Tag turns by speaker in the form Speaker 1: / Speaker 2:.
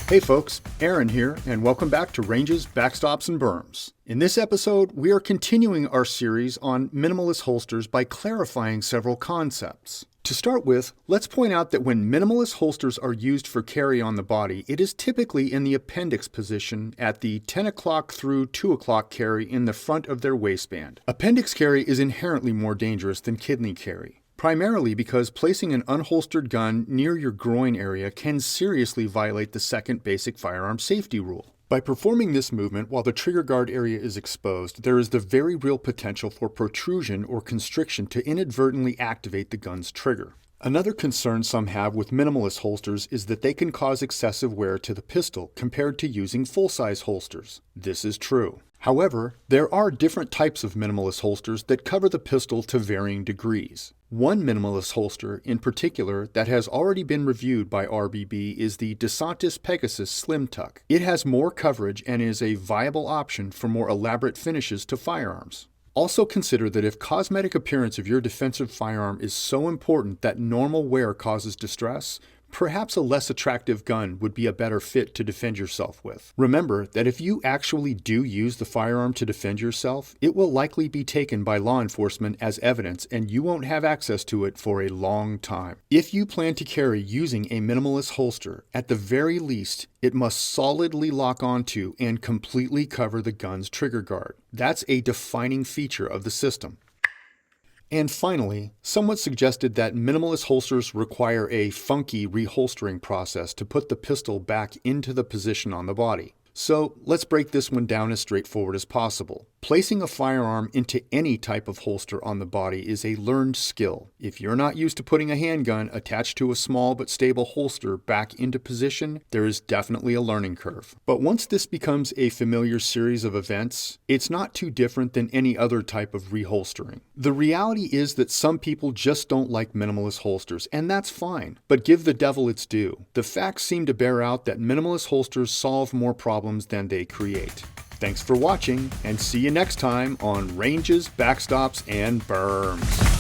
Speaker 1: Hey folks, Aaron here, and welcome back to Ranges, Backstops, and Berms. In this episode, we are continuing our series on minimalist holsters by clarifying several concepts. To start with, let's point out that when minimalist holsters are used for carry on the body, it is typically in the appendix position at the 10 o'clock through 2 o'clock carry in the front of their waistband. Appendix carry is inherently more dangerous than kidney carry, primarily because placing an unholstered gun near your groin area can seriously violate the second basic firearm safety rule. By performing this movement while the trigger guard area is exposed, there is the very real potential for protrusion or constriction to inadvertently activate the gun's trigger. Another concern some have with minimalist holsters is that they can cause excessive wear to the pistol compared to using full-size holsters. This is true. However, there are different types of minimalist holsters that cover the pistol to varying degrees. One minimalist holster, in particular, that has already been reviewed by RBB is the DeSantis Pegasus Slim Tuck. It has more coverage and is a viable option for more elaborate finishes to firearms. Also consider that if cosmetic appearance of your defensive firearm is so important that normal wear causes distress, perhaps a less attractive gun would be a better fit to defend yourself with. Remember that if you actually do use the firearm to defend yourself, it will likely be taken by law enforcement as evidence and you won't have access to it for a long time. If you plan to carry using a minimalist holster, at the very least, it must solidly lock onto and completely cover the gun's trigger guard. That's a defining feature of the system. And finally, someone suggested that minimalist holsters require a funky reholstering process to put the pistol back into the position on the body. So let's break this one down as straightforward as possible. Placing a firearm into any type of holster on the body is a learned skill. If you're not used to putting a handgun attached to a small but stable holster back into position, there is definitely a learning curve. But once this becomes a familiar series of events, it's not too different than any other type of reholstering. The reality is that some people just don't like minimalist holsters, and that's fine. But give the devil its due. The facts seem to bear out that minimalist holsters solve more problems than they create. Thanks for watching, and see you next time on Ranges, Backstops, and Berms.